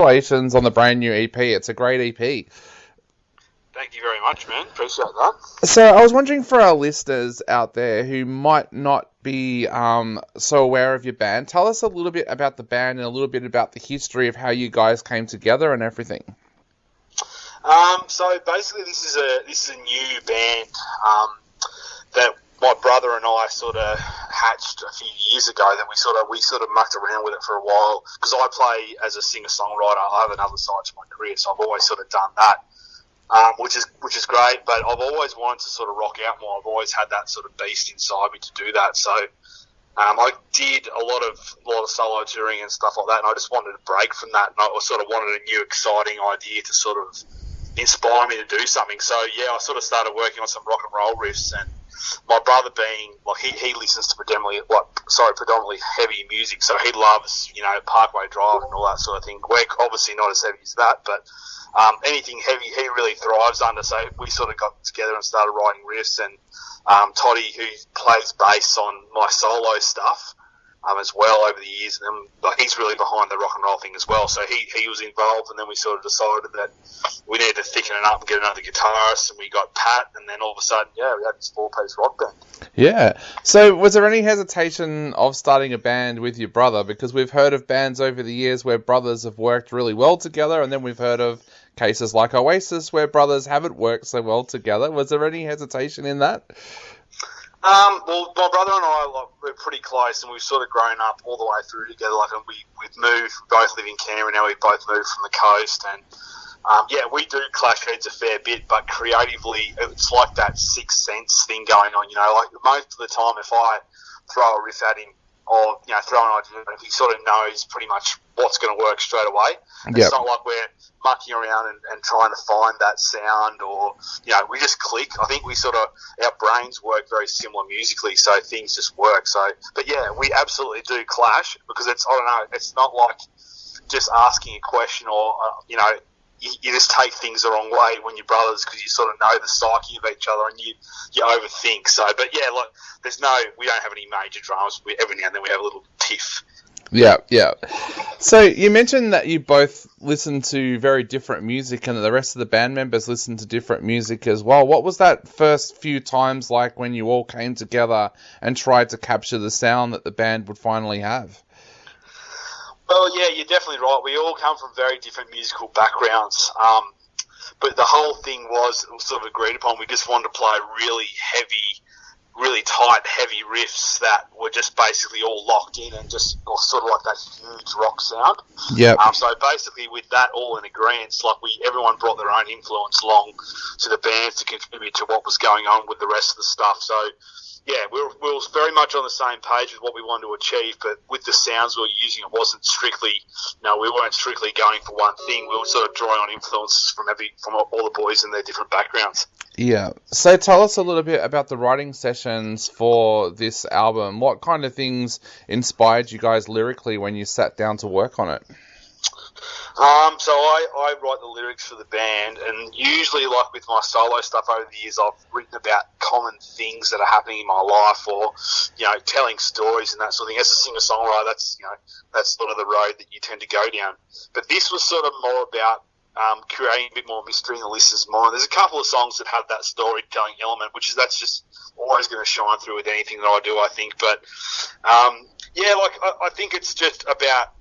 congratulations on the brand new EP. It's a great EP. Thank you very much, man. Appreciate that. So I was wondering, for our listeners out there who might not be so aware of your band, tell us a little bit about the band and a little bit about the history of how you guys came together and everything. So basically, this is a new band that my brother and I sort of hatched a few years ago. That we sort of mucked around with it for a while, because I play as a singer-songwriter. I have another side to my career, so I've always sort of done that. Which is great, but I've always wanted to sort of rock out more. I've always had that sort of beast inside me to do that. So I did a lot of solo touring and stuff like that, and I just wanted a break from that, and I sort of wanted a new, exciting idea to sort of inspire me to do something. So yeah, I sort of started working on some rock and roll riffs, and my brother being like he listens to predominantly heavy music, so he loves Parkway Drive and all that sort of thing. We're obviously not as heavy as that, but anything heavy he really thrives under. So we sort of got together and started writing riffs, and Toddy, who plays bass on my solo stuff as well over the years, and then he's really behind the rock and roll thing as well. So he was involved, and then we sort of decided that we needed to thicken it up and get another guitarist, and we got Pat, and then all of a sudden, we had this 4-piece rock band. Yeah. So was there any hesitation of starting a band with your brother? Because we've heard of bands over the years where brothers have worked really well together, and then we've heard of cases like Oasis where brothers haven't worked so well together. Was there any hesitation in that? Well, my brother and I, we're pretty close, and we've sort of grown up all the way through together. And we've moved, we both live in Canberra now, we both moved from the coast, and we do clash heads a fair bit, but creatively, it's like that sixth sense thing going on, like most of the time if I throw a riff at him, or throw an idea, if he sort of knows pretty much what's going to work straight away. Yep. It's not like we're mucking around and trying to find that sound, or we just click. I think our brains work very similar musically, so things just work. So, but yeah, we absolutely do clash, because it's not like just asking a question, or you just take things the wrong way when you're brothers, because you sort of know the psyche of each other, and you overthink. So, but yeah, look, we don't have any major dramas. Every now and then we have a little tiff. Yeah. So you mentioned that you both listen to very different music, and that the rest of the band members listen to different music as well. What was that first few times like when you all came together and tried to capture the sound that the band would finally have? Well, yeah, you're definitely right. We all come from very different musical backgrounds, but the whole thing was sort of agreed upon. We just wanted to play really heavy, really tight, heavy riffs that were just basically all locked in, and just sort of like that huge rock sound. Yeah. So basically, with that all in agreement, everyone brought their own influence along to the band to contribute to what was going on with the rest of the stuff. So, yeah, we were very much on the same page with what we wanted to achieve, but with the sounds we were using, it wasn't strictly, we weren't strictly going for one thing. We were sort of drawing on influences from all the boys and their different backgrounds. Yeah. So tell us a little bit about the writing sessions for this album. What kind of things inspired you guys lyrically when you sat down to work on it? So I write the lyrics for the band, and usually, like with my solo stuff over the years, I've written about common things that are happening in my life, or telling stories and that sort of thing. As a singer-songwriter, that's sort of the road that you tend to go down. But this was sort of more about creating a bit more mystery in the listener's mind. There's a couple of songs that have that storytelling element, that's just always going to shine through with anything that I do, I think. But I think it's just about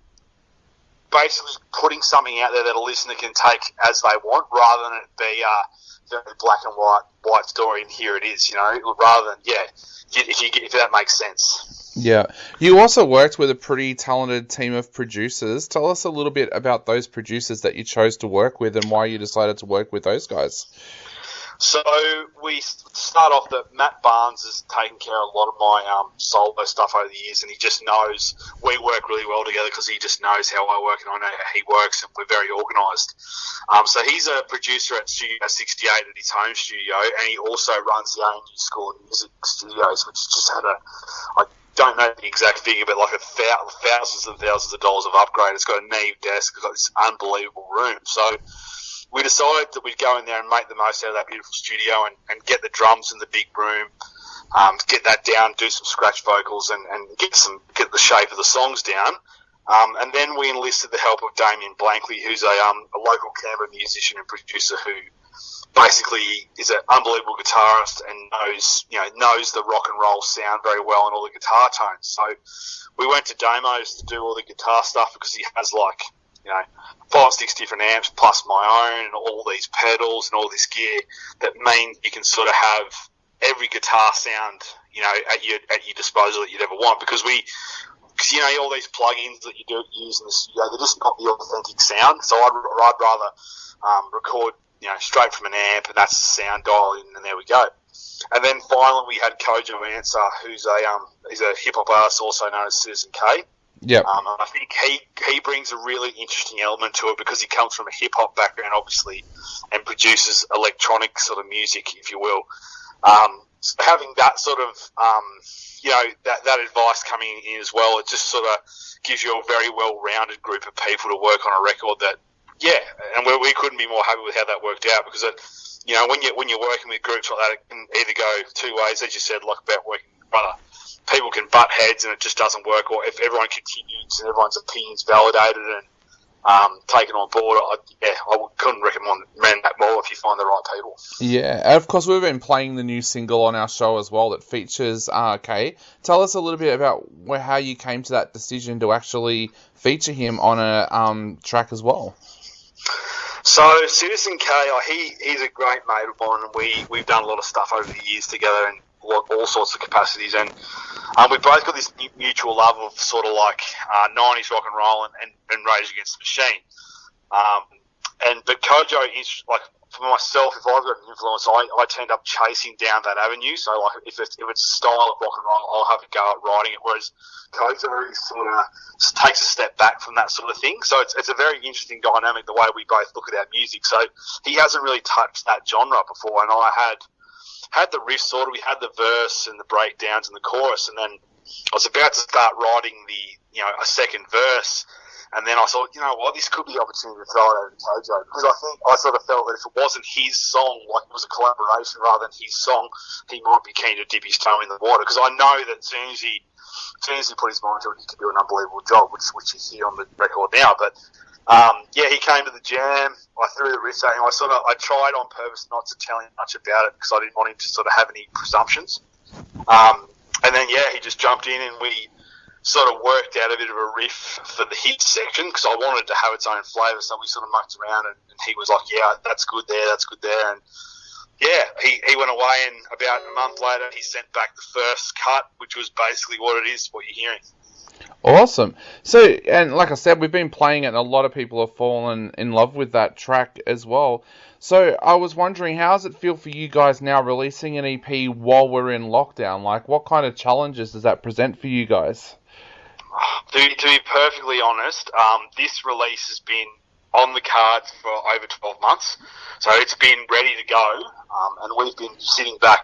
basically putting something out there that a listener can take as they want, rather than it be a very black and white story, and here it is, rather than, if that makes sense. Yeah. You also worked with a pretty talented team of producers. Tell us a little bit about those producers that you chose to work with, and why you decided to work with those guys. So we start off that Matt Barnes has taken care of a lot of my solo stuff over the years, and he just knows we work really well together, because he just knows how I work and I know how he works, and we're very organised. So he's a producer at Studio 68 at his home studio, and he also runs the ANU School of Music Studios, which just had I don't know the exact figure, but like thousands and thousands of dollars of upgrade. It's got a Neve desk, it's got this unbelievable room. So we decided that we'd go in there and make the most out of that beautiful studio, and get the drums in the big room, get that down, do some scratch vocals, and get the shape of the songs down. And then we enlisted the help of Damien Blankley, who's a local Canberra musician and producer who basically is an unbelievable guitarist and knows the rock and roll sound very well and all the guitar tones. So we went to Damo's to do all the guitar stuff because he has 5-6 different amps plus my own and all these pedals and all this gear that mean you can sort of have every guitar sound at your disposal that you'd ever want, because all these plugins that you use in the studio, they're just not the authentic sound. So I'd rather record straight from an amp, and that's the sound dial in, and there we go. And then finally we had Kojo Answer, who's he's a hip hop artist also known as Citizen K. Yeah. I think he brings a really interesting element to it because he comes from a hip hop background, obviously, and produces electronic sort of music, if you will. So having that sort of that advice coming in as well, it just sort of gives you a very well-rounded group of people to work on a record that. Yeah, and we couldn't be more happy with how that worked out, because when you're working with groups like that, it can either go two ways, as you said, like about working with brother. People can butt heads and it just doesn't work, or if everyone continues and everyone's opinions validated and taken on board, I couldn't recommend that more if you find the right people. Yeah, and of course we've been playing the new single on our show as well that features Kay. Tell us a little bit about how you came to that decision to actually feature him on a track as well. So Citizen K, he's a great mate of mine, and we've done a lot of stuff over the years together in all sorts of capacities, and we've both got this mutual love of sort of 90s rock and roll and Rage Against the Machine. But Kojo is for myself, if I've got an influence, I tend up chasing down that avenue. So if it's a style of rock and roll, I'll have a go at writing it, whereas Kojo sort of takes a step back from that sort of thing. So it's a very interesting dynamic, the way we both look at our music. So he hasn't really touched that genre before, and I had the riff sorted. We had the verse and the breakdowns and the chorus, and then I was about to start writing a second verse. And then I thought, this could be the opportunity to throw it over to Kojo, because I sort of felt that if it wasn't his song, it was a collaboration rather than his song, he might be keen to dip his toe in the water. Because I know that as soon as he put his mind to it, he could do an unbelievable job, which you hear on the record now. But he came to the jam. I threw the riffs at him. I tried on purpose not to tell him much about it because I didn't want him to sort of have any presumptions. And then he just jumped in, and we sort of worked out a bit of a riff for the hit section because I wanted to have its own flavour. So we sort of mucked around, and he was like, "Yeah, that's good there, that's good there." And he went away, and about a month later, he sent back the first cut, which was basically what it is, what you're hearing. Awesome. So, and like I said, we've been playing it, and a lot of people have fallen in love with that track as well. So I was wondering, how does it feel for you guys now releasing an EP while we're in lockdown? What kind of challenges does that present for you guys? To be perfectly honest, this release has been on the cards for over 12 months. So it's been ready to go, and we've been sitting back,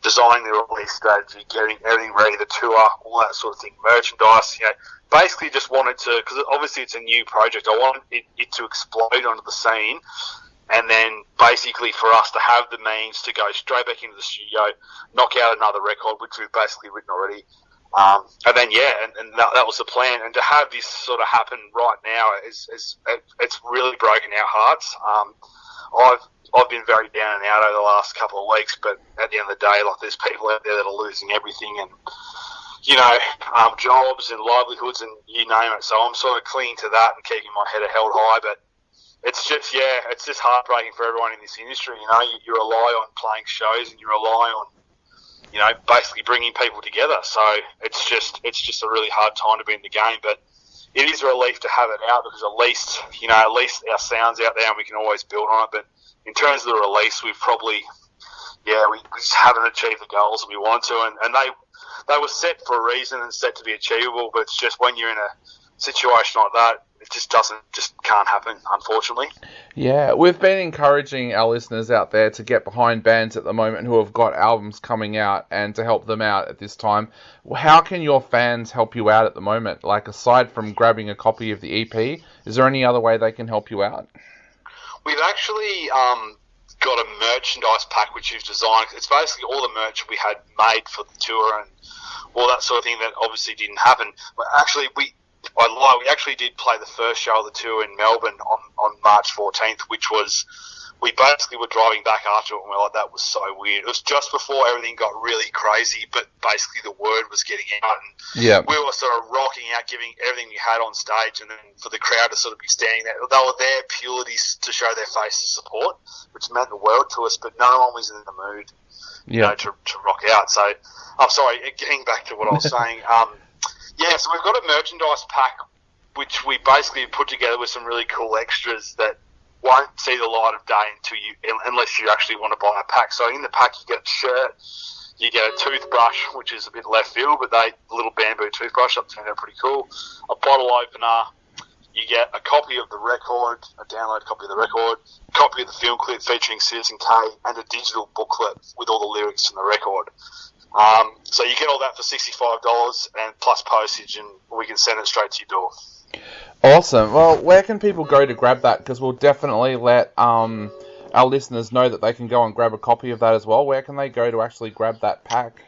designing the release strategy, getting everything ready, the tour, all that sort of thing, merchandise, basically just wanted to, because obviously it's a new project, I wanted it to explode onto the scene, and then basically for us to have the means to go straight back into the studio, knock out another record, which we've basically written already. And then that was the plan, and to have this sort of happen right now it's really broken our hearts. I've been very down and out over the last couple of weeks, but at the end of the day, there's people out there that are losing everything, and jobs and livelihoods and you name it. So I'm sort of clinging to that and keeping my head held high, but it's just heartbreaking for everyone in this industry. You rely on playing shows, and you rely on basically bringing people together. So it's just a really hard time to be in the game, but it is a relief to have it out, because at least our sound's out there and we can always build on it. But in terms of the release, we've probably, we just haven't achieved the goals that we wanted to, and they were set for a reason and set to be achievable, but it's just when you're in a situation like that, it just can't happen, unfortunately. Yeah, we've been encouraging our listeners out there to get behind bands at the moment who have got albums coming out, and to help them out at this time. How can your fans help you out at the moment? Aside from grabbing a copy of the EP, is there any other way they can help you out? We've actually got a merchandise pack which we've designed. It's basically all the merch we had made for the tour and all that sort of thing that obviously didn't happen. But actually, I lie. We actually did play the first show of the tour in Melbourne on March 14th, which was, we basically were driving back after it and we were like, that was so weird. It was just before everything got really crazy, but basically the word was getting out and we were sort of rocking out, giving everything we had on stage, and then for the crowd to sort of be standing there. They were there purely to show their face of support, which meant the world to us, but no one was in the mood to rock out. So, I'm sorry, getting back to what I was saying. So we've got a merchandise pack which we basically put together with some really cool extras that won't see the light of day unless you actually want to buy a pack. So in the pack you get a shirt, you get a toothbrush, which is a bit left field, but a little bamboo toothbrush, that turned out pretty cool. A bottle opener, you get a copy of the record, a download copy of the record, a copy of the film clip featuring Citizen K, and a digital booklet with all the lyrics from the record. So you get all that for $65 and plus postage, and we can send it straight to your door. Awesome. Well, where can people go to grab that? Because we'll definitely let our listeners know that they can go and grab a copy of that as well. Where can they go to actually grab that pack?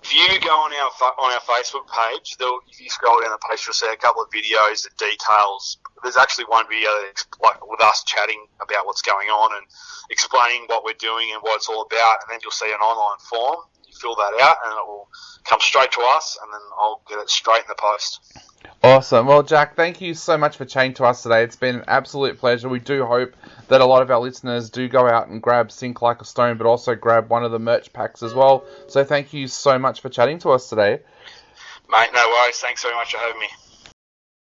If you go on our Facebook page, if you scroll down the page, you'll see a couple of videos that details. There's actually one video with us chatting about what's going on and explaining what we're doing and what it's all about, and then you'll see an online form. You fill that out, and it will come straight to us, and then I'll get it straight in the post. Awesome. Well, Jack, thank you so much for chatting to us today. It's been an absolute pleasure. We do hope that a lot of our listeners do go out and grab Sink Like a Stone, but also grab one of the merch packs as well. So thank you so much for chatting to us today. Mate, no worries. Thanks very much for having me.